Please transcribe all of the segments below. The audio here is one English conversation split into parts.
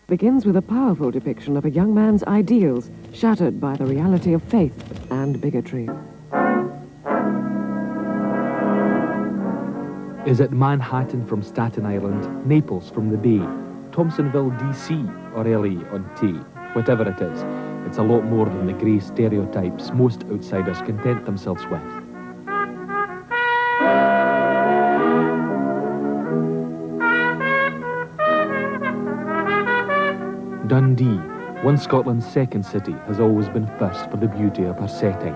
begins with a powerful depiction of a young man's ideals, shattered by the reality of faith and bigotry. Is it Manhattan from Staten Island, Naples from the Bay, Thompsonville, DC, or LA on T? Whatever it is, it's a lot more than the grey stereotypes most outsiders content themselves with. Dundee, once Scotland's second city, has always been first for the beauty of her setting.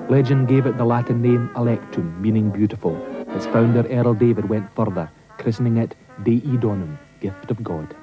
Legend gave it the Latin name Electum, meaning beautiful. Its founder Earl David went further, christening it Dei Donum, gift of God.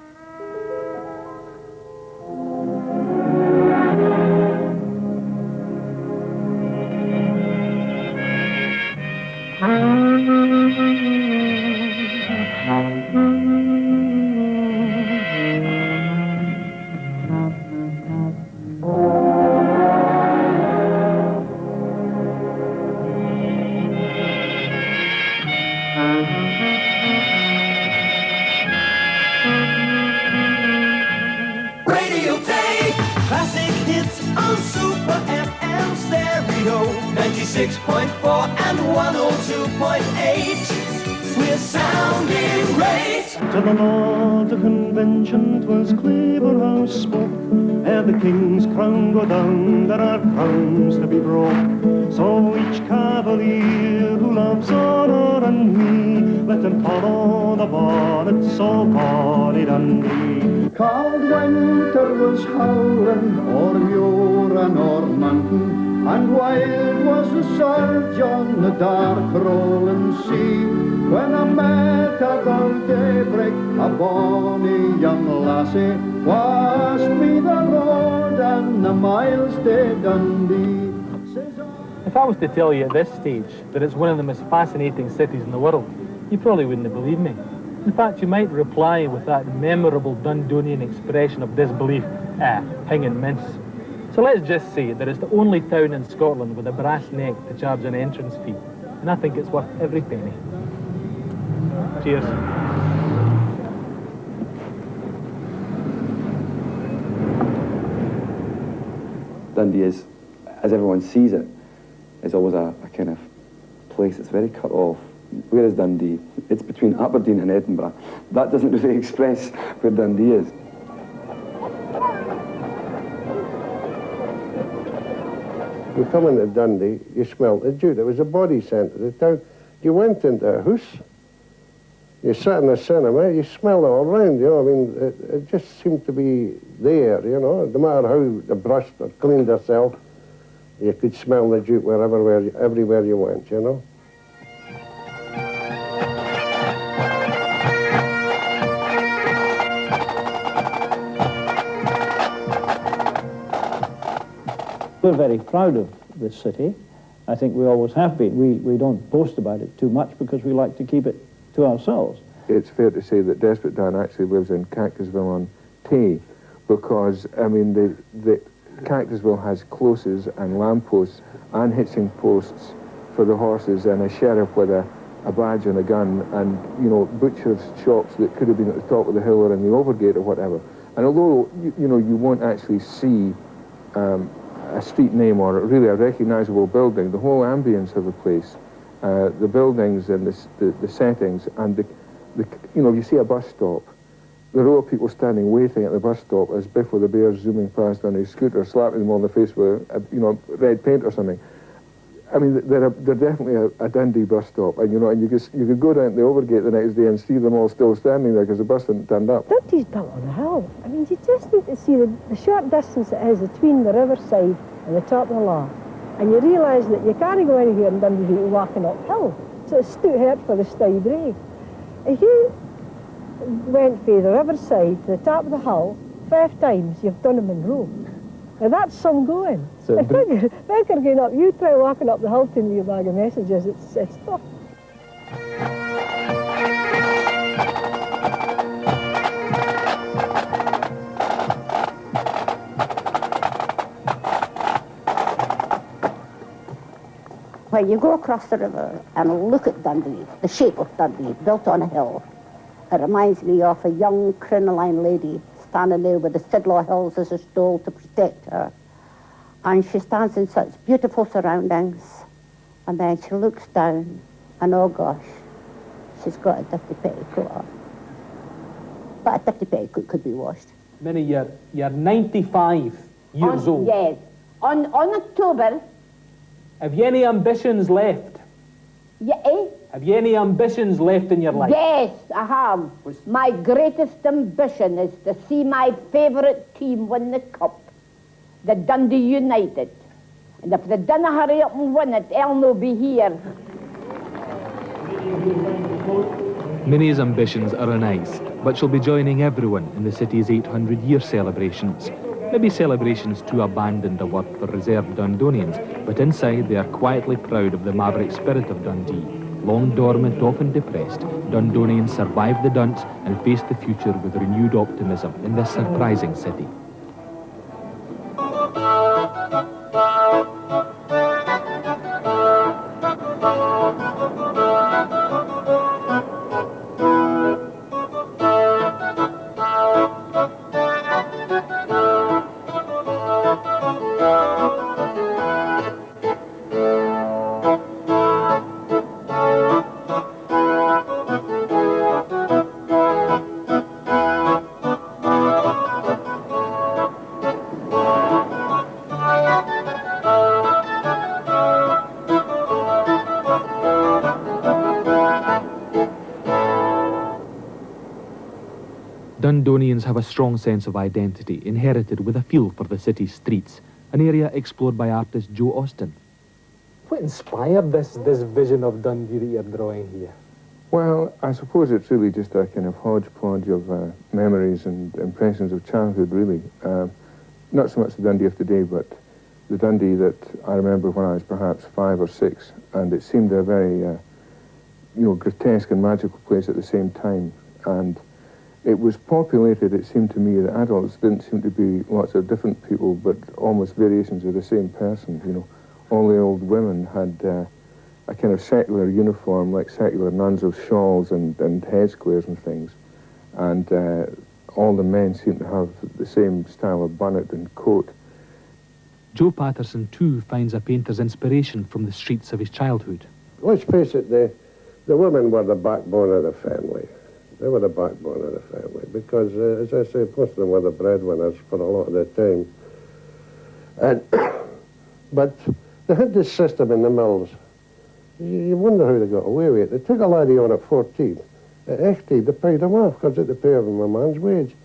Classic hits on Super FM stereo, 96.4 and 102.8. We're sounding great. To the Lord of Convention 'twas Claverhouse spoke, ere the King's crown go down, there are crowns to be broke. So each cavalier who loves honour and me, let him follow the bonnet, so bonny Dundee. Cold winter was howling o'er muir and o'er mountain, and wild was the surge on the dark rolling sea, when I met about daybreak a bonny young lassie, washed me the road and the miles to Dundee. If I was to tell you at this stage that it's one of the most fascinating cities in the world, you probably wouldn't believe me. In fact, you might reply with that memorable Dundonian expression of disbelief, ping and mince. So let's just say that it's the only town in Scotland with a brass neck to charge an entrance fee, and I think it's worth every penny. Cheers. Dundee is, as everyone sees it, is always a kind of place that's very cut off. Where is Dundee? It's between Aberdeen and Edinburgh. That doesn't really express where Dundee is. You come into Dundee, you smelt the jute. It was a body centre. The town. You went into a house, you sat in a cinema, you smelled it all round, you know. I mean, it just seemed to be there, you know. No matter how they brushed or cleaned themselves, you could smell the jute everywhere you went, you know. We're very proud of this city. I think we always have been. We don't boast about it too much because we like to keep it to ourselves. It's fair to say that Desperate Dan actually lives in Cactusville on Tay, because, I mean, the Cactusville has closes and lampposts and hitching posts for the horses, and a sheriff with a badge and a gun, and, you know, butchers' shops that could have been at the top of the hill or in the Overgate or whatever. And although, you know, you won't actually see a street name or really a recognisable building, the whole ambience of the place, the buildings and the settings, and you know, you see a bus stop, the row of people standing waiting at the bus stop as Biff with the Bears zooming past on his scooter, slapping them on the face with, you know, red paint or something. I mean, they're definitely a Dundee bus stop, and you know, and you could go down to the Overgate the next day and see them all still standing there because the bus hadn't turned up. Dundee's built on a hill. I mean, you just need to see the short distance it is between the riverside and the top of the law, and you realise that you can't go anywhere in Dundee without walking uphill. So it's too hard for the stay brave. If you went from the riverside to the top of the hill 5 times, you've done them in a row. Now that's some going. So if you're going up, you try walking up the hill to me a bag of messages, it's tough. When you go across the river and look at Dundee, the shape of Dundee, built on a hill, it reminds me of a young crinoline lady standing there with the Sidlaw Hills as a stall to protect her. And she stands in such beautiful surroundings. And then she looks down, and oh gosh, she's got a dirty petticoat on. But a dirty petticoat could be washed. Minnie, you're 95 years old. Yes. On October. Have you any ambitions left? Yeah, eh? Have you any ambitions left in your life? Yes, I have. My greatest ambition is to see my favourite team win the cup, the Dundee United. And if they don't hurry up and win it, Ellen will be here. Minnie's ambitions are on ice, but she'll be joining everyone in the city's 800-year celebrations. Maybe celebrations too abandoned a word for reserved Dundonians, but inside they are quietly proud of the maverick spirit of Dundee. Long dormant, often depressed, Dundonians survived the dunce and faced the future with renewed optimism in this surprising city. Dundonians have a strong sense of identity, inherited with a feel for the city's streets, an area explored by artist Joe Austin. What inspired this vision of Dundee that you're drawing here? Well, I suppose it's really just a kind of hodgepodge of memories and impressions of childhood, really. Not so much the Dundee of today, but the Dundee that I remember when I was perhaps 5 or 6, and it seemed a very, grotesque and magical place at the same time. And it was populated, it seemed to me, that adults didn't seem to be lots of different people, but almost variations of the same person, you know. All the old women had a kind of secular uniform, like secular nuns, of shawls and headsquares and things. And all the men seemed to have the same style of bonnet and coat. Joe Patterson, too, finds a painter's inspiration from the streets of his childhood. Let's face it, the women were the backbone of the family. They were the backbone of the family because, as I say, most of them were the breadwinners for a lot of the time. And but they had this system in the mills. You wonder how they got away with it. They took a laddie on at 14. At 18, they paid him off because they paid him a man's wage.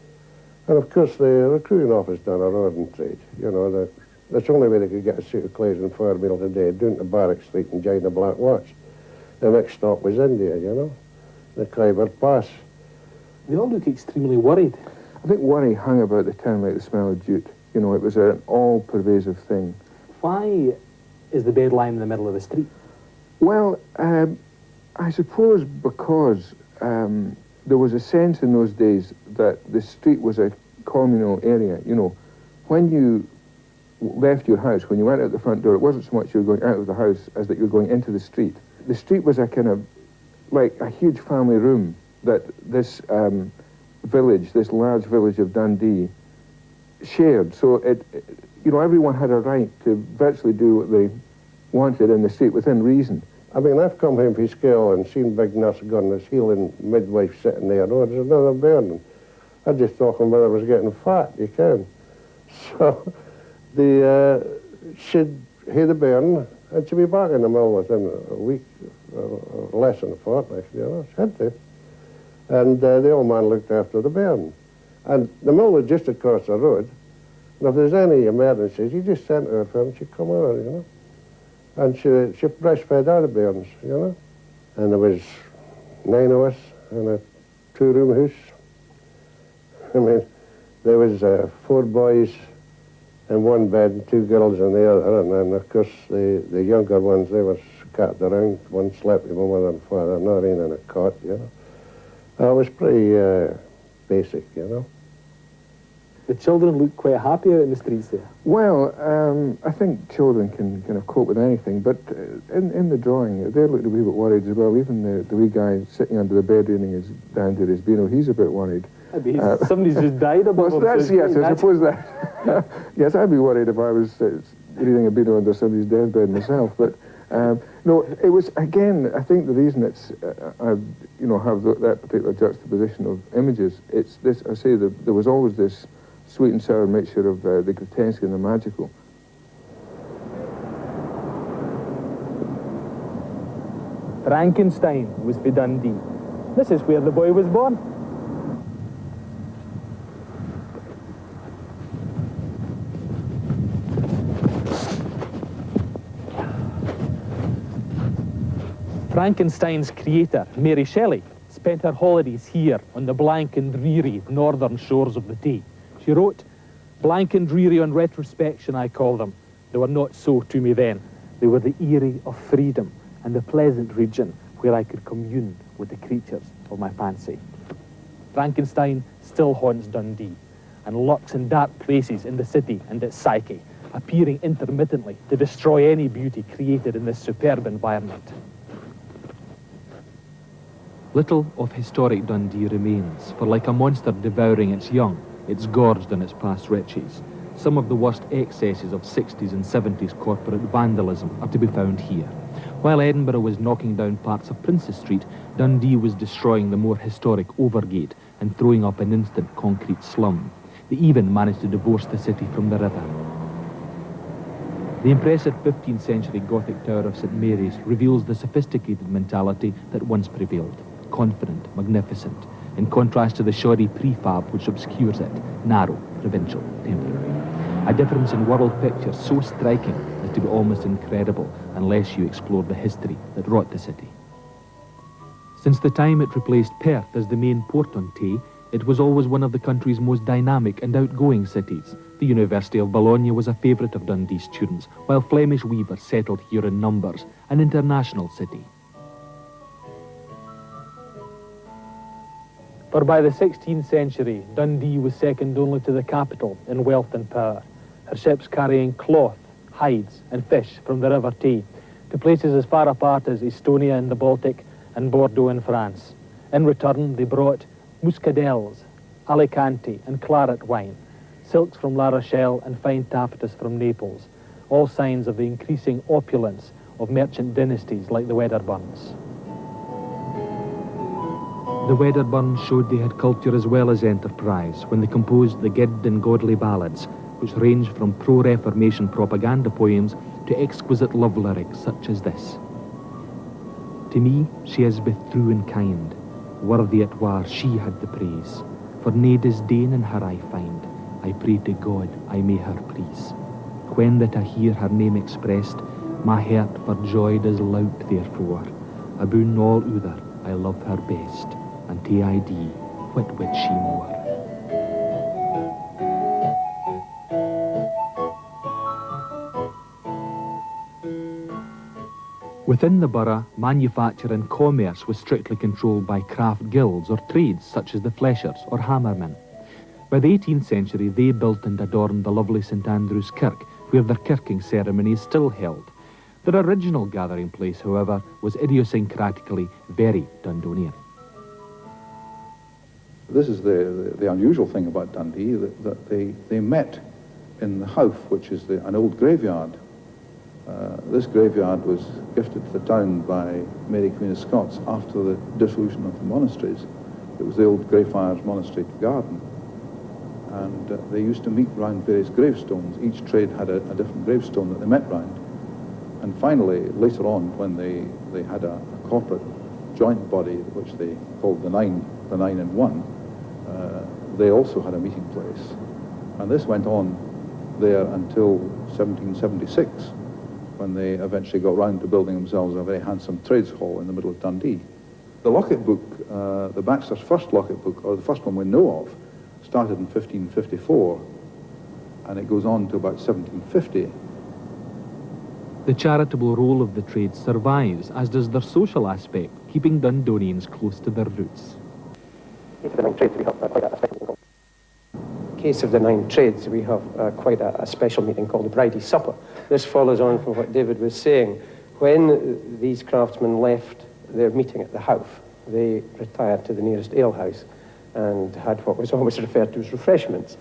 And, of course, the recruiting office done a roaring trade. You know, that's the only way they could get a suit of clothes and 4 meal a day, down to Barrack Street and join the Black Watch. The next stop was India, you know, the Khyber Pass. They all look extremely worried. I think worry hung about the town like the smell of jute. You know, it was an all-pervasive thing. Why is the bed lying in the middle of the street? Well, I suppose because there was a sense in those days that the street was a communal area. You know, when you left your house, when you went out the front door, it wasn't so much you were going out of the house as that you were going into the street. The street was a kind of, like a huge family room that this village, this large village of Dundee, shared. So everyone had a right to virtually do what they wanted in the street within reason. I mean, I've come home from school and seen big nurse gun, this healing midwife sitting there. Oh, there's another burning. I just thought my mother was getting fat, you can. So she'd hear the burn and she'd be back in the mill within a week, or less than a fortnight, you know, she had to. And the old man looked after the burn. And the mill was just across the road. And if there's any emergencies, you just sent her for her and she'd come over, you know. And she breastfed all the bairns, you know. And there was 9 of us in a 2-room house. I mean, there was 4 boys in one bed and 2 girls in the other. And then, of course, the younger ones, they were scattered around. One slept with my mother and father, not in a cot, you know. It was pretty basic, you know. The children look quite happy out in the streets there. Well, I think children can kind of cope with anything, but in the drawing, they looked a wee bit worried as well. Even the wee guy sitting under the bed reading his down to his beano, he's a bit worried. Somebody's just died above him. Well, yes, I suppose that. Yes, I'd be worried if I was reading a beano under somebody's deathbed myself. But no, it was, again, I think the reason it's, I have that particular juxtaposition of images, it's this, I say, there was always this sweet and sour mixture of the grotesque and the magical. Frankenstein was for Dundee. This is where the boy was born. Frankenstein's creator, Mary Shelley, spent her holidays here on the blank and dreary northern shores of the Dee. She wrote, "Blank and dreary on retrospection I call them. They were not so to me then. They were the eyrie of freedom and the pleasant region where I could commune with the creatures of my fancy." Frankenstein still haunts Dundee and lurks in dark places in the city and its psyche, appearing intermittently to destroy any beauty created in this superb environment. Little of historic Dundee remains, for like a monster devouring its young, it's gorged on its past riches. Some of the worst excesses of 60s and 70s corporate vandalism are to be found here. While Edinburgh was knocking down parts of Princes Street, Dundee was destroying the more historic Overgate and throwing up an instant concrete slum. They even managed to divorce the city from the river. The impressive 15th century Gothic Tower of St Mary's reveals the sophisticated mentality that once prevailed. Confident, magnificent, in contrast to the shoddy prefab which obscures it, narrow, provincial, temporary. A difference in world picture so striking as to be almost incredible unless you explore the history that wrought the city. Since the time it replaced Perth as the main port on Tay, it was always one of the country's most dynamic and outgoing cities. The University of Bologna was a favourite of Dundee students, while Flemish weavers settled here in numbers, an international city. For by the 16th century, Dundee was second only to the capital in wealth and power, her ships carrying cloth, hides and fish from the River Tay to places as far apart as Estonia in the Baltic and Bordeaux in France. In return, they brought muscadels, Alicante and claret wine, silks from La Rochelle and fine taffetas from Naples, all signs of the increasing opulence of merchant dynasties like the Wedderburns. The Wedderburns showed they had culture as well as enterprise when they composed the Gid and Godly ballads, which ranged from pro-Reformation propaganda poems to exquisite love lyrics such as this. To me, she is both true and kind, worthy it were she had the praise, for nae disdain in her I find, I pray to God I may her please. When that I hear her name expressed, my heart for joy does lout therefore, aboon all other I love her best, and tae I dee, what would she more? Within the borough, manufacture and commerce was strictly controlled by craft guilds or trades such as the fleshers or hammermen. By the 18th century, they built and adorned the lovely St Andrew's Kirk, where their kirking ceremony is still held. Their original gathering place, however, was idiosyncratically very Dundonian. This is the unusual thing about Dundee, that they met in the Howth, which is an old graveyard. This graveyard was gifted to the town by Mary Queen of Scots after the dissolution of the monasteries. It was the old Greyfriars Monastery Garden. And they used to meet round various gravestones. Each trade had a different gravestone that they met round. And finally, later on, when they had a corporate joint body, which they called the Nine in One, they also had a meeting place. And this went on there until 1776, when they eventually got round to building themselves a very handsome trades hall in the middle of Dundee. The Locket Book, the Baxter's first Locket Book, or the first one we know of, started in 1554, and it goes on to about 1750. The charitable role of the trade survives, as does their social aspect, keeping Dundonians close to their roots. case of the 9 trades, we have quite a special meeting called the Bridie Supper. This follows on from what David was saying. When these craftsmen left their meeting at the Howff, they retired to the nearest alehouse and had what was always referred to as refreshments,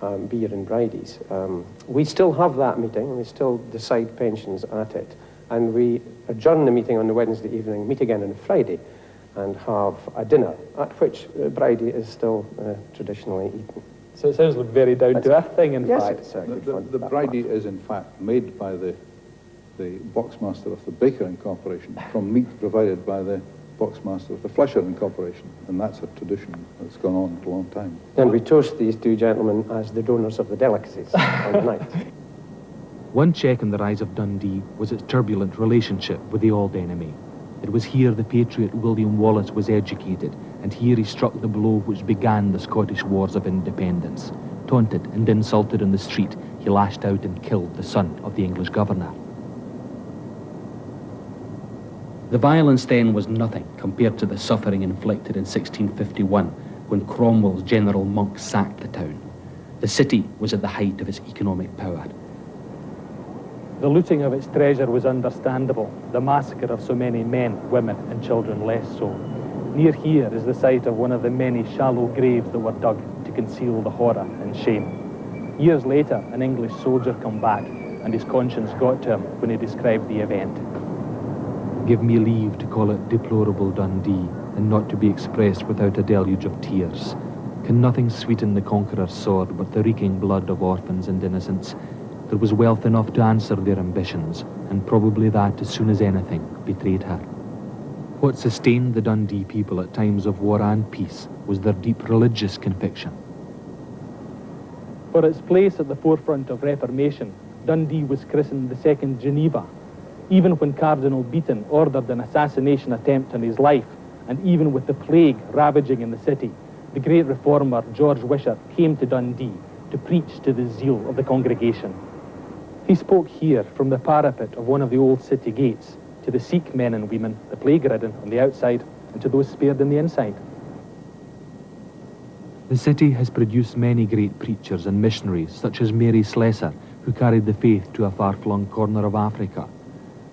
beer and bridies. We still have that meeting, we still decide pensions at it, and we adjourn the meeting on the Wednesday evening, meet again on the Friday, and have a dinner, at which bridie is still traditionally eaten. So it sounds like a very down-to-earth thing, in yes, fact. It's good fun. The bridie is in fact made by the boxmaster of the Baker Corporation from meat provided by the boxmaster of the Flusher Corporation, and that's a tradition that's gone on for a long time. And we toast these two gentlemen as the donors of the delicacies on the night. One check in the rise of Dundee was its turbulent relationship with the Old Enemy. It was here the patriot William Wallace was educated, and here he struck the blow which began the Scottish Wars of Independence. Taunted and insulted in the street, he lashed out and killed the son of the English governor. The violence then was nothing compared to the suffering inflicted in 1651 when Cromwell's General Monk sacked the town. The city was at the height of its economic power. The looting of its treasure was understandable, the massacre of so many men, women and children less so. Near here is the site of one of the many shallow graves that were dug to conceal the horror and shame. Years later, an English soldier came back, and his conscience got to him when he described the event. Give me leave to call it deplorable Dundee, and not to be expressed without a deluge of tears. Can nothing sweeten the conqueror's sword but the reeking blood of orphans and innocents? There was wealth enough to answer their ambitions, and probably that, as soon as anything, betrayed her. What sustained the Dundee people at times of war and peace was their deep religious conviction. For its place at the forefront of Reformation, Dundee was christened the Second Geneva. Even when Cardinal Beaton ordered an assassination attempt on his life, and even with the plague ravaging in the city, the great reformer George Wishart came to Dundee to preach to the zeal of the congregation. He spoke here from the parapet of one of the old city gates to the Sikh men and women, the plague-ridden on the outside, and to those spared on the inside. The city has produced many great preachers and missionaries, such as Mary Slessor, who carried the faith to a far-flung corner of Africa.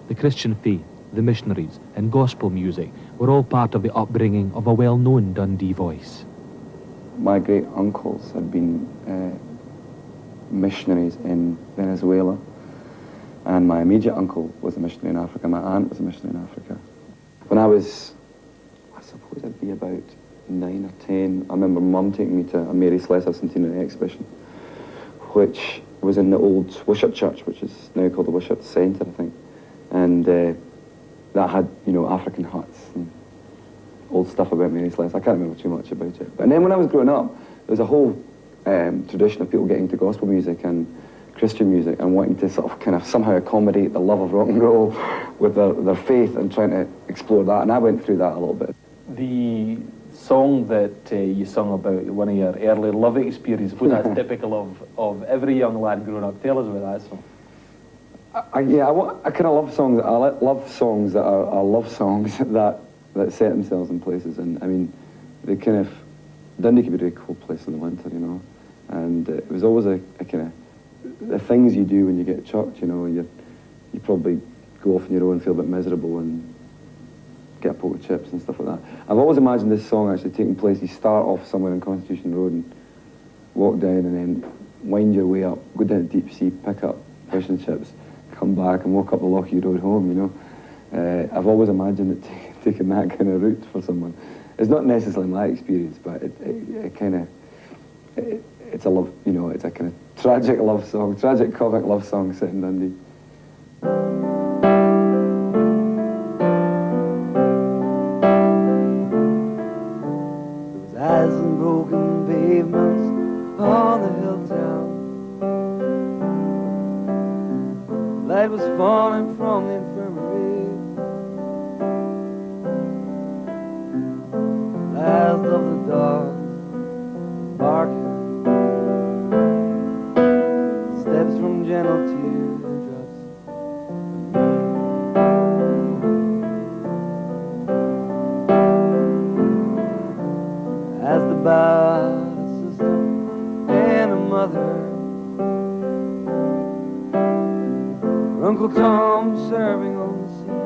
The Christian faith, the missionaries, and gospel music were all part of the upbringing of a well-known Dundee voice. My great uncles had been missionaries in Venezuela, and my immediate uncle was a missionary in Africa. My aunt was a missionary in Africa. When I was, I suppose I'd be about 9 or 10, I remember Mum taking me to a Mary Slessor Centenary exhibition, which was in the old Wishart Church, which is now called the Wishart Centre, I think. And that had, you know, African huts and old stuff about Mary Slessor. I can't remember too much about it. But then when I was growing up, there was a whole tradition of people getting into gospel music and Christian music and wanting to sort of kind of somehow accommodate the love of rock and roll with their faith and trying to explore that. And I went through that a little bit. The song that you sung about one of your early love experiences, was that's typical of every young lad growing up. Tell us about that song. I kind of love songs. I love songs that are love songs that set themselves in places. And I mean, they kind of, Dundee can be a very cold place in the winter, you know. And it was always a kind of, the things you do when you get chucked, you know, you probably go off on your own, feel a bit miserable and get a poke of chips and stuff like that. I've always imagined this song actually taking place. You start off somewhere on Constitution Road and walk down and then wind your way up, go down to deep sea, pick up fish and chips, come back and walk up the Lochie Road home, you know. I've always imagined it taking that kind of route for someone. It's not necessarily my experience, but it kind of, it's a love, you know, it's a kind of tragic love song, tragic comic love song set in Dundee. Those eyes and broken pavements on the hilltop. Light was falling from the infirmary. Last of the dogs barking. Steps from gentle teardrops. As the bar system and mother, Uncle Tom serving on the sea.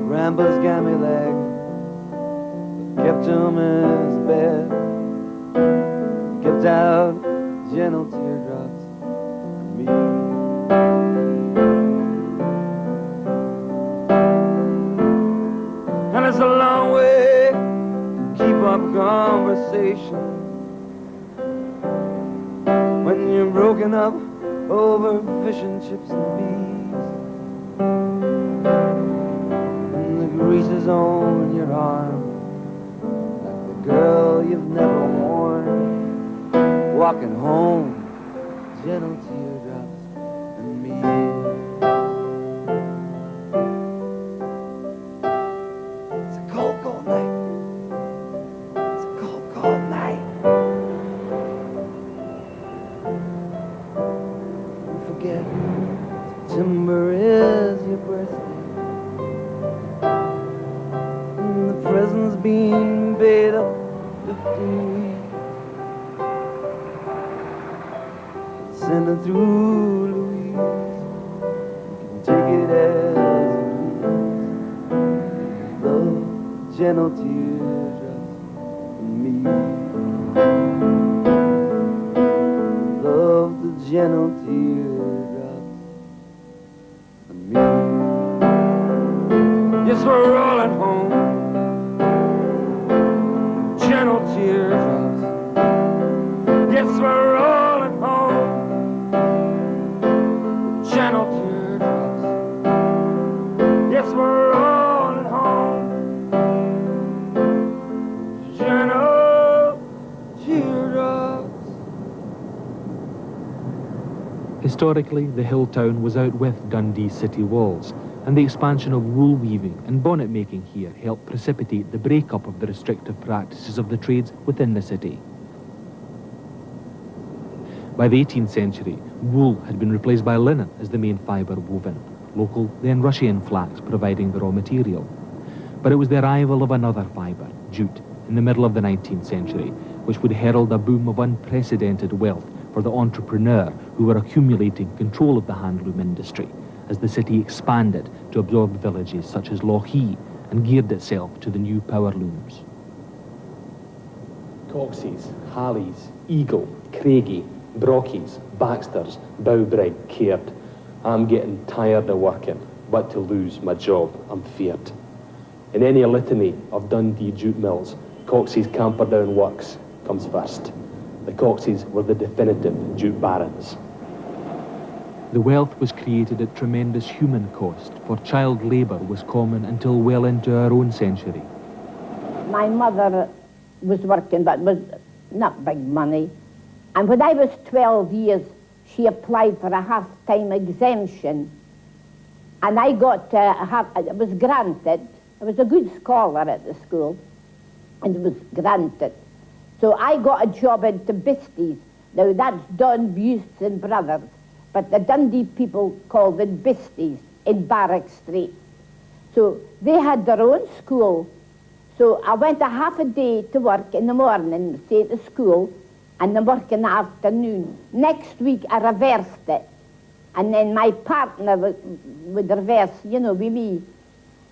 Grandpa's gammy leg kept him in his bed, kept out gentle teardrops on me. And it's a long way to keep up conversation when you're broken up over fish and chips and bees, and the grease is on your arm like the girl you've never worn, walking home, gentle teardrops and me. It's a cold, cold night. It's a cold, cold night. Don't forget, September is your birthday, and the present's being paid up 15 weeks. Send it through Louise. You can take it as you please. Love, gentle teardrops from me. Love the gentle teardrops from me. Yes, we're all at home. Gentle teardrops. Yes, we're all at home. Gentle teardrops. Yes, we're all at home. Gentle teardrops. Historically, the hill town was out with Dundee city walls, and the expansion of wool weaving and bonnet making here helped precipitate the breakup of the restrictive practices of the trades within the city. By the 18th century, wool had been replaced by linen as the main fibre woven, local, then Russian flax providing the raw material. But it was the arrival of another fibre, jute, in the middle of the 19th century, which would herald a boom of unprecedented wealth for the entrepreneur who were accumulating control of the handloom industry as the city expanded to absorb villages such as Lochee and geared itself to the new power looms. Coxes, Hallies, Eagle, Craigie, Brockies, Baxters, Bowbrig, Caird. I'm getting tired of working, but to lose my job, I'm feared. In any litany of Dundee jute mills, Coxey's Camperdown Works comes first. The Coxeys were the definitive jute barons. The wealth was created at tremendous human cost, for child labour was common until well into our own century. My mother was working, but was not big money. And when I was 12 years, she applied for a half-time exemption. And I got, it was granted. I was a good scholar at the school, and it was granted. So I got a job into Bistie's. Now that's Don Buse and Brothers, but the Dundee people called it Bistie's in Barrack Street. So they had their own school. So I went a half a day to work in the morning, stay at the school, and then work in the afternoon. Next week I reversed it. And then my partner would reverse, you know, with me.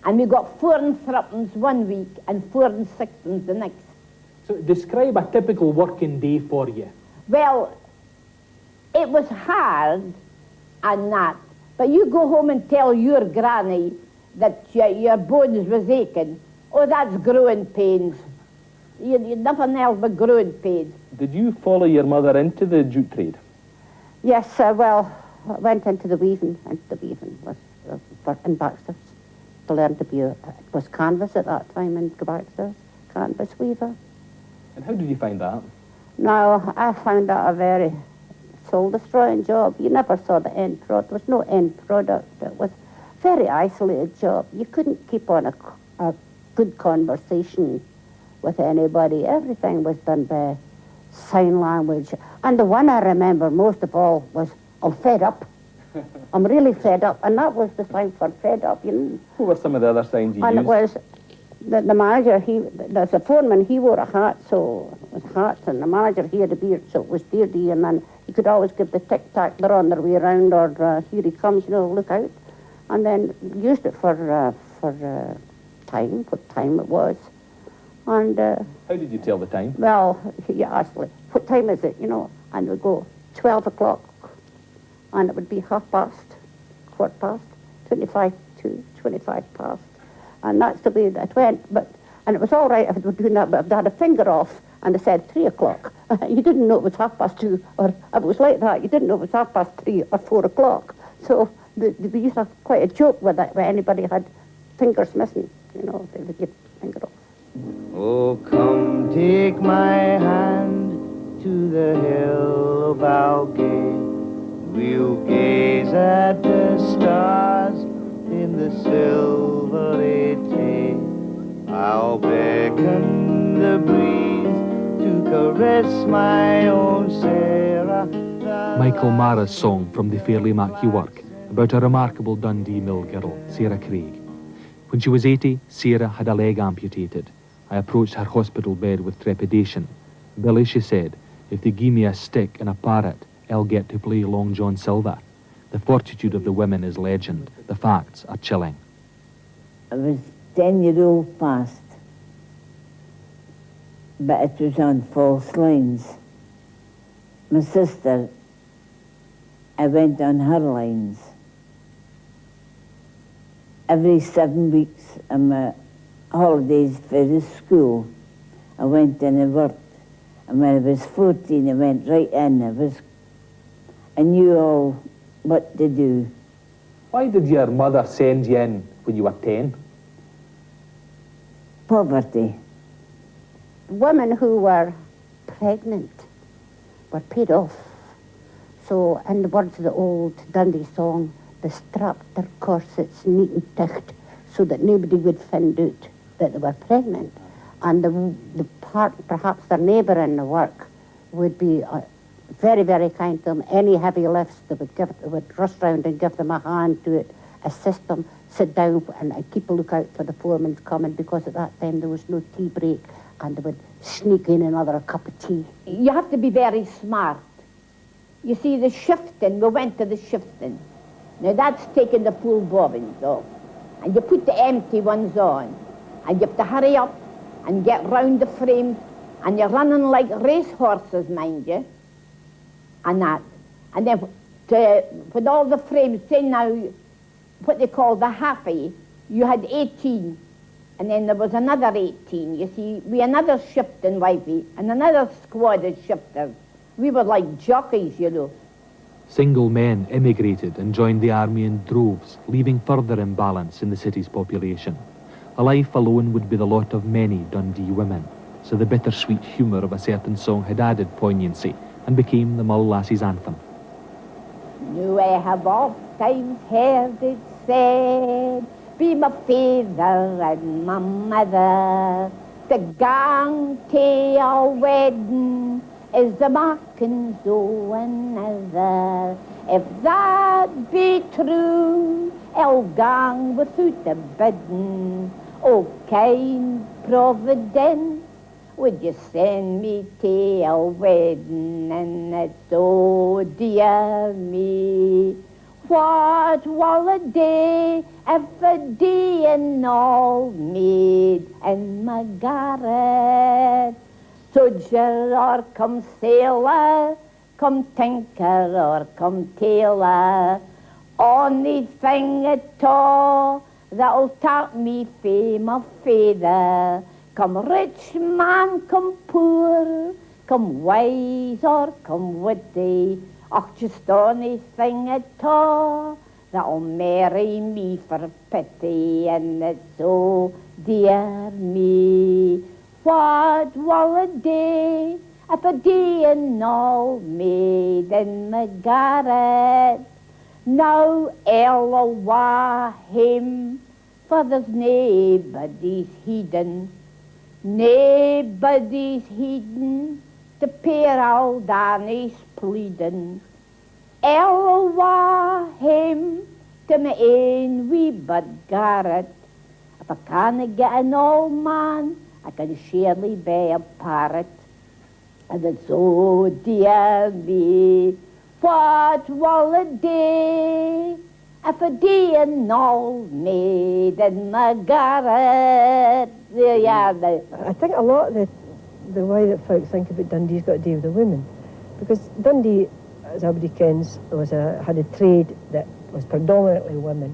And we got 4 and 3 one week and 4 and 6 the next. So describe a typical working day for you. Well, it was hard and that. But you go home and tell your granny that your bones was aching. Oh, that's growing pains. You nothing else but growing pains. Did you follow your mother into the jute trade? Yes, well, I went into the weaving, was in Baxter's to learn to be it was canvas at that time in Baxter's, canvas weaver. And how did you find that? No, I found that a very soul-destroying job. You never saw the end product. There was no end product. It was a very isolated job. You couldn't keep on a good conversation with anybody. Everything was done by sign language. And the one I remember most of all was, I'm fed up. I'm really fed up. And that was the sign for fed up, you know. Who were some of the other signs you and used? it was, the manager, there's a foreman, he wore a hat, so it was hats, and the manager, he had a beard, so it was beardy, and then he could always give the tic-tac, they're on their way around, or here he comes, you know, look out. And then used it for time, what time it was. And how did you tell the time? well, you asked, like, what time is it, you know? And we'd go 12 o'clock, and it would be half past, quarter past, 25 to 25 past. And that's the way that went. And it was all right if we were doing that, but if they had a finger off and they said 3 o'clock, you didn't know it was 2:30, or if it was like that, you didn't know it was 3:30 or 4 o'clock. So we used to have quite a joke with that, where anybody had fingers missing, you know, they would get finger off. Oh, come take my hand to the hill of Algate. We'll gaze at the stars in the silvery day. I'll beckon the breeze to caress my own Sarah. Michael Mara's song from the Fairlie Mackie work about a remarkable Dundee mill girl, Sarah Craig. When she was 80, Sarah had a leg amputated. I approached her hospital bed with trepidation. Billy, she said, if they give me a stick and a parrot, I'll get to play Long John Silver. The fortitude of the women is legend. The facts are chilling. I was 10-year-old fast, but it was on false lines. My sister, I went on her lines. Every 7 weeks of my holidays for the school, I went in and worked. And when I was 14, I went right in. I knew all what to do. Why did your mother send you in when you were 10? Poverty. Women who were pregnant were paid off. So, in the words of the old Dundee song, they strapped their corsets neat and tight so that nobody would find out that they were pregnant. And the part, perhaps their neighbour in the work, would be very, very kind to them. Any heavy lifts, they would rush round and give them a hand to it, assist them, sit down and keep a lookout for the foreman's coming, because at that time there was no tea break, and they would sneak in another cup of tea. You have to be very smart. You see, the shifting, we went to the shifting. Now that's taking the full bobbins off, and you put the empty ones on, and you have to hurry up and get round the frame, and you're running like race horses, mind you, and that. And then with all the frames, say now, what they call the halfie, you had 18, and then there was another 18, you see, we another shifting wifey, and another squad of shifters. We were like jockeys, you know. Single men emigrated and joined the army in droves, leaving further imbalance in the city's population. A life alone would be the lot of many Dundee women, so the bittersweet humour of a certain song had added poignancy and became the Mull Lassie's anthem. Now I have oft times heard it said, be my father and my mother, the gang to a wedding is the markings o' another. If that be true, I'll gang without a bidding. O kind Providence, would you send me to a wedding? And it's, oh dear me, what will a day if a day and all made in my garret? Soldier or come sailor, come tinker or come tailor, anything at all that'll tap me fae my father. Come rich man, come poor, come wise or come witty, och, just anything at all that'll marry me for pity. And it's, oh dear me, what will a day if a day and all made in my garret? Now I'll awa him, for there's naebody's heeding, naebody's heeding to pair old Annie's pleading. I'll awa him to my ain wee bud garret. If I can't get an old man, I can surely be a parrot. And it's, oh dear me, what will it do if a dear old maid in my garret? There you are now. I think a lot of the way that folks think about Dundee's got to do with the women. Because Dundee, as everybody kens, had a trade that was predominantly women.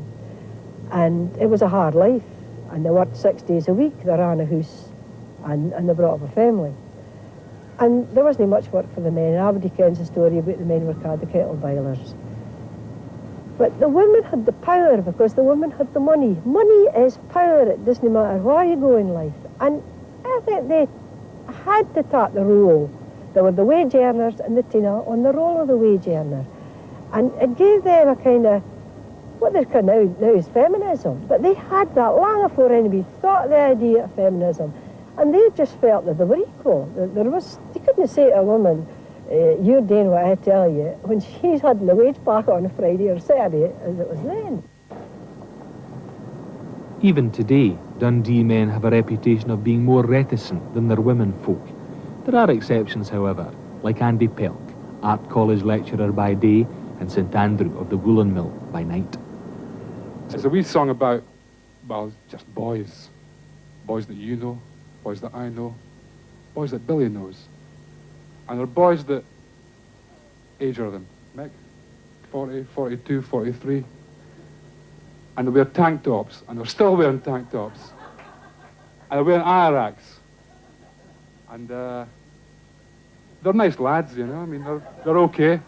And it was a hard life. And they worked 6 days a week, they ran a house, and they brought up a family. And there wasn't much work for the men. And everybody kens the story about the men were called the kettle boilers. But the women had the power because the women had the money. Money is power. It doesn't matter where you go in life. And I think they had to take the role. There were the wage earners and the Tina on the role of the wage earner. And it gave them a kind of, what they're called now is feminism. But they had that long before anybody thought of the idea of feminism. And they just felt that they were equal. You couldn't say to a woman, you're doing what I tell you, when she's had the wage back on a Friday or Saturday, as it was then. Even today, Dundee men have a reputation of being more reticent than their women folk. There are exceptions, however, like Andy Pelk, art college lecturer by day and St Andrew of the Woolen Mill by night. It's a wee song about, well, just boys. Boys that you know, boys that I know, boys that Billy knows. And they're boys that, age are them, Mick? 40, 42, 43. And they wear tank tops, and they're still wearing tank tops. And they're wearing iraks. And they're nice lads, you know, I mean, they're okay.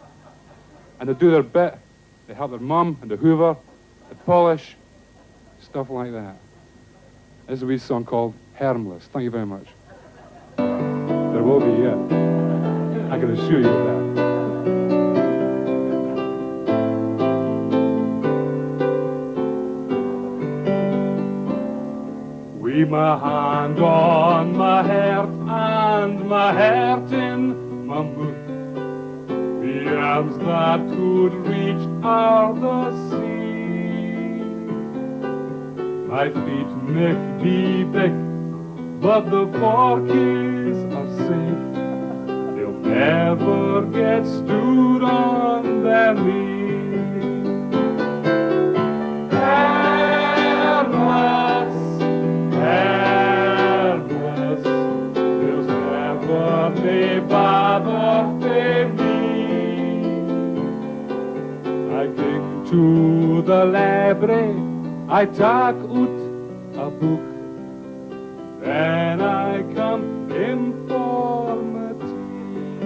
And they do their bit. They help their mum and the hoover, the polish, stuff like that. This is a wee song called Hermless. Thank you very much. There will be, yeah. I can assure you of that. With my hand on my heart and my heart in my mouth, the arms that could reach are the sea. My feet may be big, but the forkies are safe. They'll never get stood on their knees. Hermless, hermless, there's never any bother for me. I ging to the library, I took out a book, then I come in for my tea.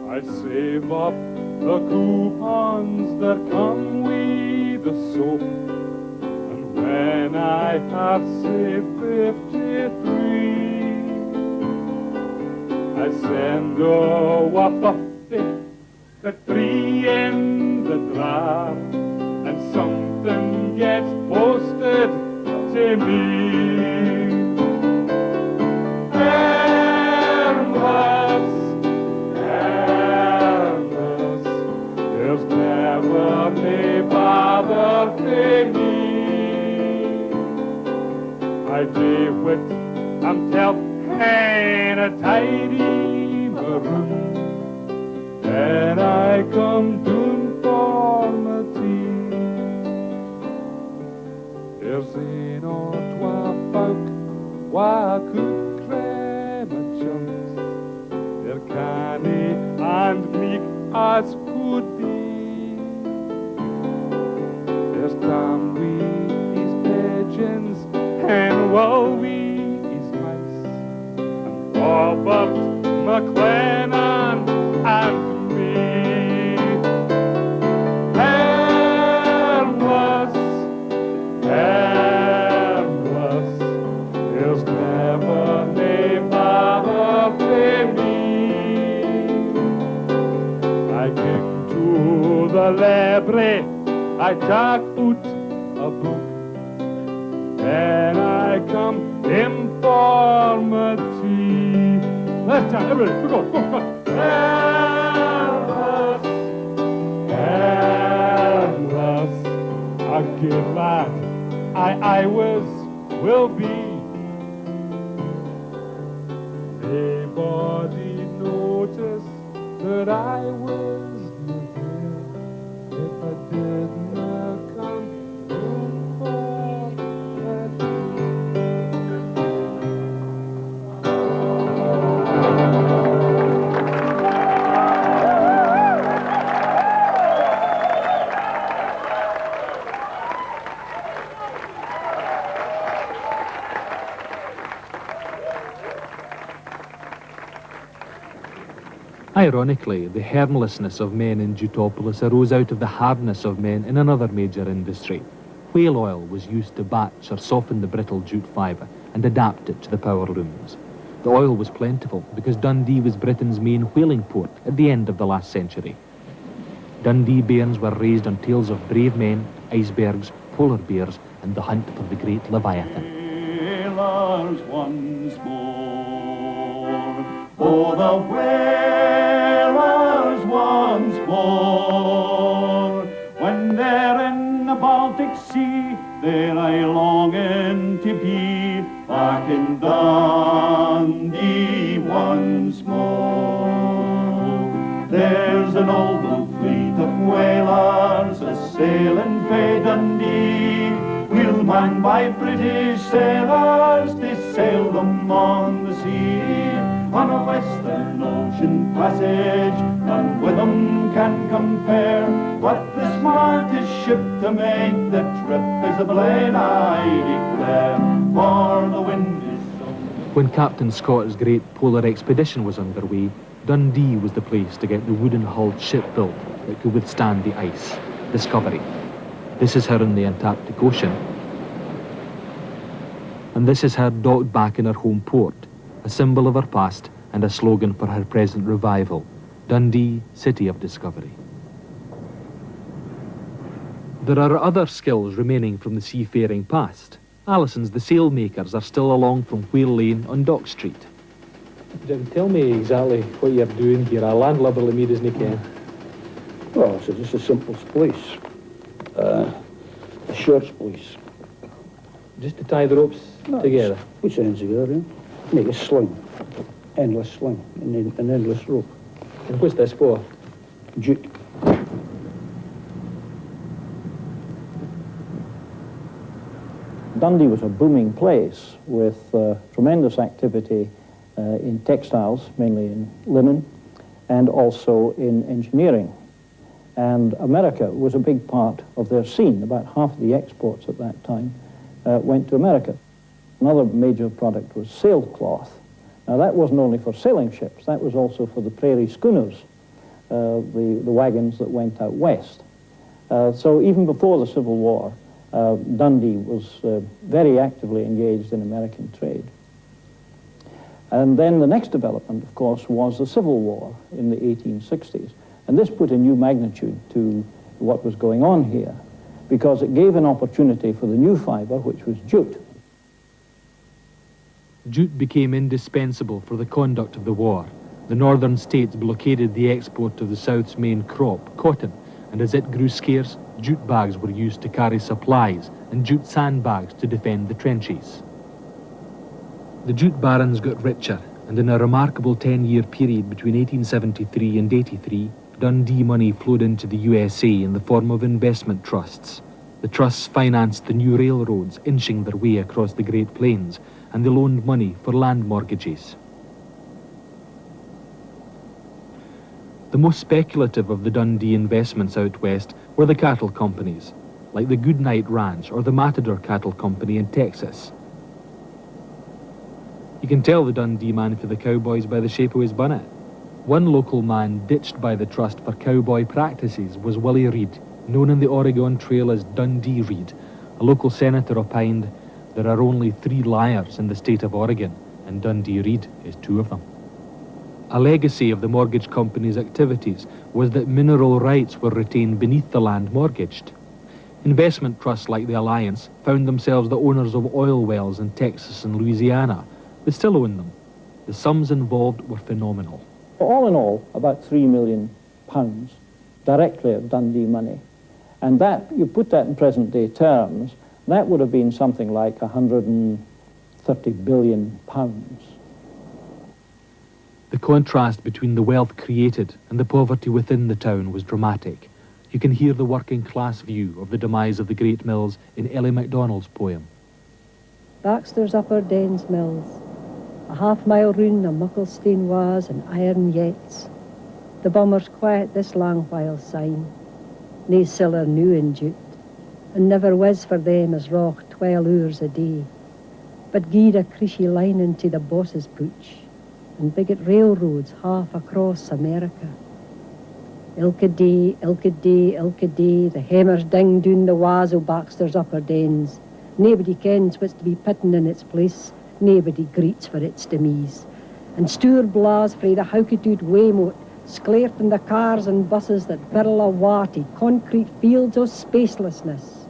I save up the coupons that come with the soap, and when I have saved 53, I send a 50, the 3 in the draft, and something gets posted to me. Hermless, hermless, there's never any bother for me. I do wit, I'm tell kinda tidy my room, then I come down for my tea. There's an or twa folk wha could crave a chance. They're canny and meek as could be. There's Tom with his pigeons and Will with his mice, and Robert McLennan and me. Hermless, hermless, there's never any bother for me. I get to the library, I take out a book, then I come in for my tea. Left hand, everybody, go, go, go. Hermless, hermless, a good lad, a I was, will be. Nobody noticed that I was not there if I did not come in for that. Ironically, the harmlessness of men in Jutopolis arose out of the hardness of men in another major industry. Whale oil was used to batch or soften the brittle jute fibre and adapt it to the power looms. The oil was plentiful because Dundee was Britain's main whaling port at the end of the last century. Dundee bairns were raised on tales of brave men, icebergs, polar bears, and the hunt for the great Leviathan. Whalers once more, oh the whalers once more, when they're in the Baltic Sea, they're I longing to be back in Dundee once more. There's an old blue fleet of whalers a-sailing fae Dundee, wheeled manned by British sailors, they sail them on the sea. On a Western Ocean passage, none with them can compare, but the smartest ship to make the trip is a blade, I declare, for the wind is so... When Captain Scott's great polar expedition was underway, Dundee was the place to get the wooden-hulled ship built that could withstand the ice. Discovery. This is her in the Antarctic Ocean. And this is her docked back in her home port, a symbol of her past and a slogan for her present revival. Dundee, City of Discovery. There are other skills remaining from the seafaring past. Alison's the sailmakers are still along from Whale Lane on Dock Street. Jim, tell me exactly what you're doing here. I land liberally me doesn't can. Well, it's just a simple splice. A short splice. Just to tie the ropes together? Which ends together, yeah? Make a sling. Endless sling. An endless rope. And what's this for? Jute. Dundee was a booming place with tremendous activity in textiles, mainly in linen, and also in engineering. And America was a big part of their scene. About half of the exports at that time went to America. Another major product was sailcloth. Now that wasn't only for sailing ships, that was also for the prairie schooners, the wagons that went out west. So even before the Civil War, Dundee was very actively engaged in American trade. And then the next development, of course, was the Civil War in the 1860s. And this put a new magnitude to what was going on here, because it gave an opportunity for the new fibre, which was jute. Jute became indispensable for the conduct of the war. The northern states blockaded the export of the South's main crop, cotton, and as it grew scarce, jute bags were used to carry supplies and jute sandbags to defend the trenches. The jute barons got richer, and in a remarkable 10-year period between 1873 and 83, Dundee money flowed into the USA in the form of investment trusts. The trusts financed the new railroads inching their way across the Great Plains, and they loaned money for land mortgages. The most speculative of the Dundee investments out west were the cattle companies, like the Goodnight Ranch or the Matador Cattle Company in Texas. You can tell the Dundee man for the cowboys by the shape of his bonnet. One local man ditched by the trust for cowboy practices was Willie Reed, known in the Oregon Trail as Dundee Reed. A local senator opined, "There are only 3 liars in the state of Oregon, and Dundee Reed is 2 of them." A legacy of the mortgage company's activities was that mineral rights were retained beneath the land mortgaged. Investment trusts like the Alliance found themselves the owners of oil wells in Texas and Louisiana. They still own them. The sums involved were phenomenal. All in all, about £3 million directly of Dundee money. And that, you put that in present day terms, that would have been something like 130 billion pounds. The contrast between the wealth created and the poverty within the town was dramatic. You can hear the working class view of the demise of the great mills in Ellie MacDonald's poem. Baxter's Upper Dens Mills, a half-mile round of Mucklestane was and iron yets. The bummers quiet this lang while syne, nae siller new in jute, and never was for them as roch 12 hours a day, but gied a creasy lining to the boss's pooch, and bigot railroads half across America. Ilka day, ilka day, ilka day, the hammers ding down the was o' Baxter's Upper Dens. Nobody kens what's to be pitten in its place, nobody greets for its demise. And stour blaws frae the howkitoot waymote, sclairting the cars and buses that virl awa to concrete fields o' spacelessness.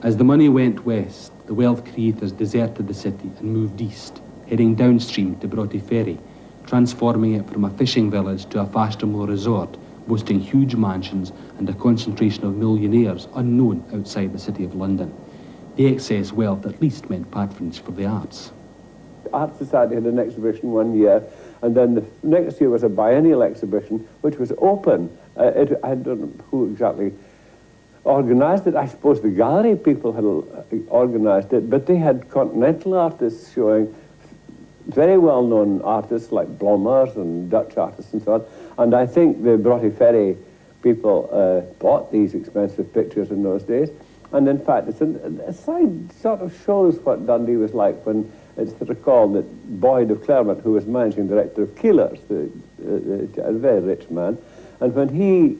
As the money went west, the wealth creators deserted the city and moved east, heading downstream to Broughty Ferry, transforming it from a fishing village to a fashionable resort, boasting huge mansions and a concentration of millionaires unknown outside the city of London. The excess wealth at least meant patronage for the arts. Art Society had an exhibition one year, and then the next year was a biennial exhibition, which was open. I don't know who exactly organised it. I suppose the gallery people had organised it, but they had continental artists showing, very well-known artists like Blommers and Dutch artists and so on. And I think the Broughty Ferry people bought these expensive pictures in those days. And in fact, it's a side sort of shows what Dundee was like when it's recalled that Boyd of Claremont, who was managing director of Keeler's, a very rich man, and when he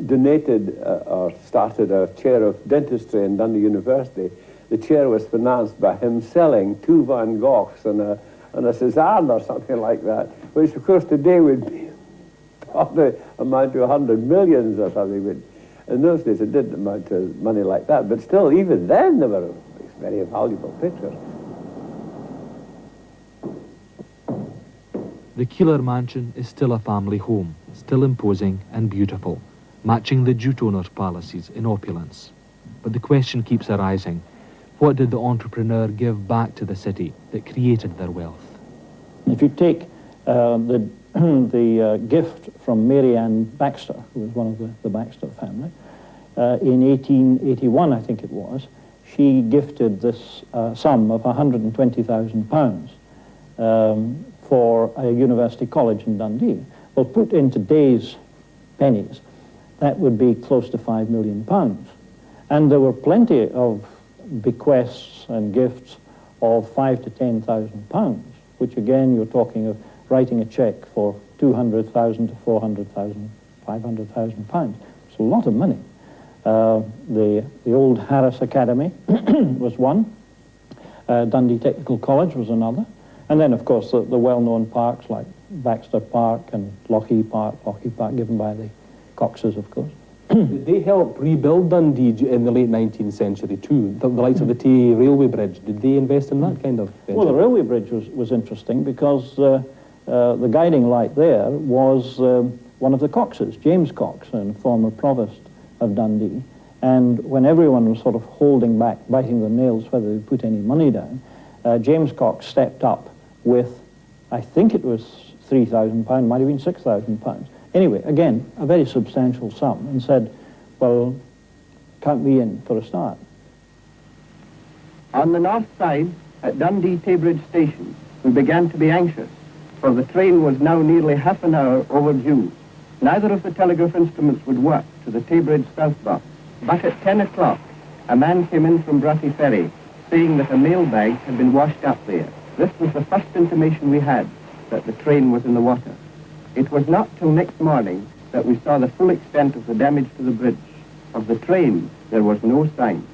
donated or started a chair of dentistry in Dundee University, the chair was financed by him selling 2 Van Goghs and a Cézanne or something like that, which of course today would be probably amount to 100 millions or something. But in those days it didn't amount to money like that, but still, even then, they were very valuable pictures. The Keeler mansion is still a family home, still imposing and beautiful, matching the jute owners' palaces in opulence. But the question keeps arising: what did the entrepreneur give back to the city that created their wealth? If you take the gift from Mary Ann Baxter, who was one of the Baxter family, in 1881, I think it was, she gifted this sum of £120,000 for a university college in Dundee. Well, put in today's pennies, that would be close to £5 million. And there were plenty of bequests and gifts of £5,000 to £10,000, which again, you're talking of writing a cheque for £200,000 to £400,000, £500,000. It's a lot of money. The old Harris Academy was one. Dundee Technical College was another. And then, of course, the well-known parks like Baxter Park and Lochee Park given by the Coxes, of course. Did they help rebuild Dundee in the late 19th century too? The likes of the Tay Railway Bridge, did they invest in that kind of venture? Well, the railway bridge was interesting because the guiding light there was one of the Coxes, James Cox, and former provost of Dundee. And when everyone was sort of holding back, biting their nails whether they put any money down, James Cox stepped up with, I think it was £3,000, might have been £6,000. Anyway, again, a very substantial sum, and said, well, count me in for a start. On the north side, at Dundee Taybridge Station, we began to be anxious, for the train was now nearly half an hour overdue. Neither of the telegraph instruments would work to the Taybridge South box. But at 10 o'clock, a man came in from Broughty Ferry, saying that a mailbag had been washed up there. This was the first intimation we had that the train was in the water. It was not till next morning that we saw the full extent of the damage to the bridge. Of the train, there was no sign.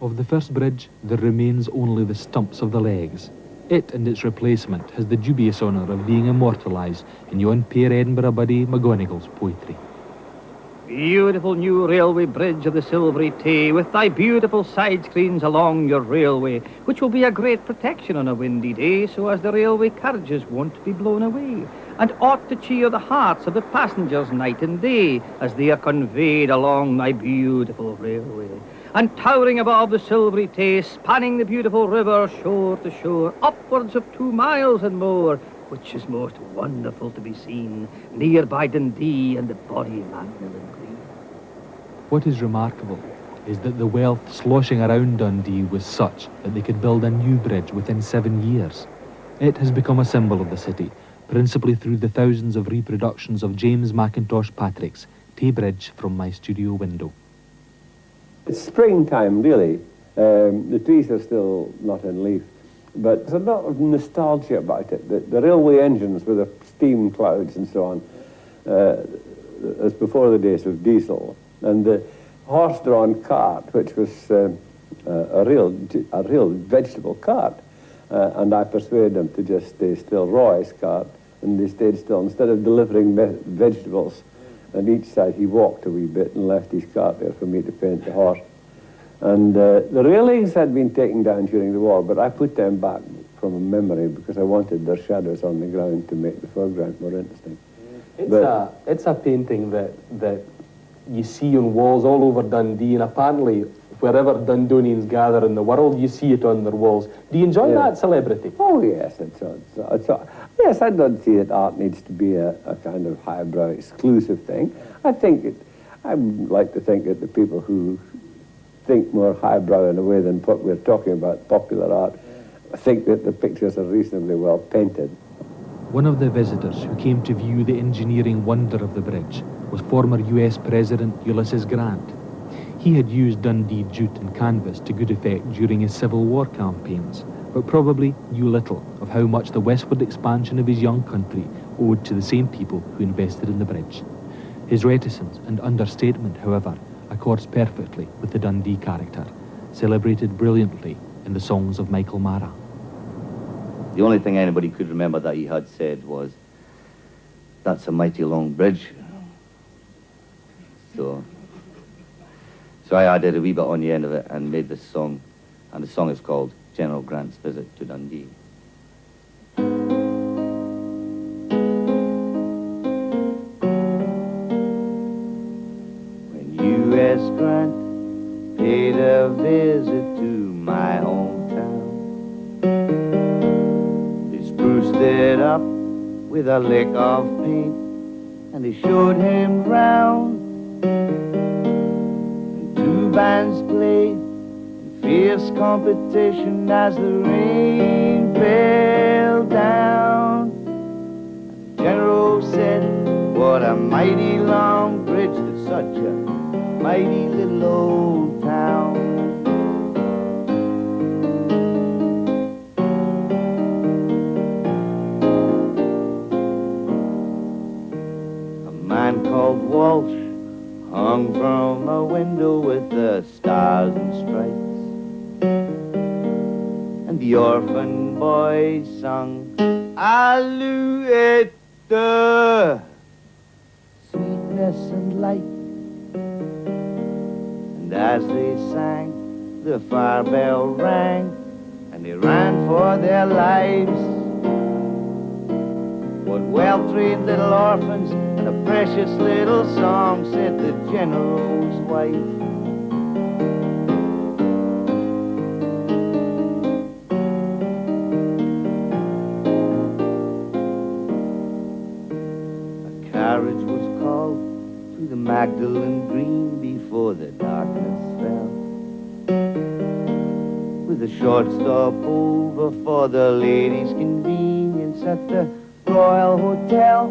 Of the first bridge, there remains only the stumps of the legs. It and its replacement has the dubious honour of being immortalised in yon Peer Edinburgh buddy McGonagall's poetry. Beautiful new railway bridge of the Silvery Tay, with thy beautiful side screens along your railway, which will be a great protection on a windy day, so as the railway carriages won't be blown away, and ought to cheer the hearts of the passengers night and day, as they are conveyed along thy beautiful railway. and towering above the silvery Tay, spanning the beautiful river shore to shore, upwards of 2 miles and more, which is most wonderful to be seen, near by Dundee and the bonny Macmillan Green. What is remarkable is that the wealth sloshing around Dundee was such that they could build a new bridge within 7 years. It has become a symbol of the city, principally through the thousands of reproductions of James Mackintosh Patrick's Tay Bridge from my studio window. It's springtime, really. The trees are still not in leaf, but there's a lot of nostalgia about it. The railway engines with the steam clouds and so on, as before the days of diesel, and the horse-drawn cart, which was a real vegetable cart. And I persuaded them to just stay still, Roy's cart, and they stayed still. Instead of delivering vegetables on each side, he walked a wee bit and left his cart there for me to paint the horse. And the railings had been taken down during the war, but I put them back from a memory because I wanted their shadows on the ground to make the foreground more interesting. It's a painting that you see on walls all over Dundee, and apparently wherever Dundonians gather in the world, you see it on their walls. Do you enjoy that celebrity? Oh, yes. Yes, I don't see that art needs to be a kind of highbrow, exclusive thing. I would like to think that the people who think more highbrow in a way than what we're talking about, popular art, think that the pictures are reasonably well painted. One of the visitors who came to view the engineering wonder of the bridge was former US President Ulysses Grant. He had used Dundee jute and canvas to good effect during his Civil War campaigns, but probably knew little of how much the westward expansion of his young country owed to the same people who invested in the bridge. His reticence and understatement, however, accords perfectly with the Dundee character, celebrated brilliantly in the songs of Michael Mara. The only thing anybody could remember that he had said was, "That's a mighty long bridge." So I added a wee bit on the end of it and made this song, and the song is called General Grant's Visit to Dundee. When U.S. Grant paid a visit to my hometown, they spruced it up with a lick of paint, and they showed him round. Two bands played in fierce competition as the rain fell down. And the general said, "What a mighty long bridge to such a mighty little old town." A man called Walsh hung from a window with the stars and stripes, and the orphan boys sung Hallelujah, sweetness and light. And as they sang, the fire bell rang, and they ran for their lives. What well-trained little orphans and a precious little song, said the general's wife. A carriage was called to the Magdalen Green before the darkness fell, with a short stop over for the ladies' convenience at the Royal Hotel.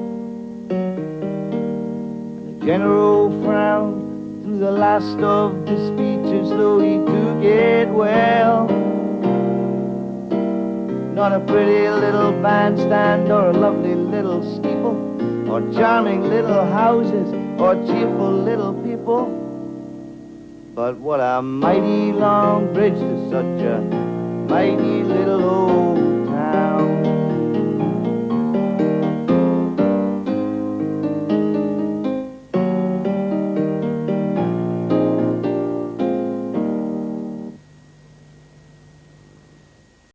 And the general frowned through the last of the speeches, though he took it well. Not a pretty little bandstand or a lovely little steeple, or charming little houses or cheerful little people, but what a mighty long bridge to such a mighty little old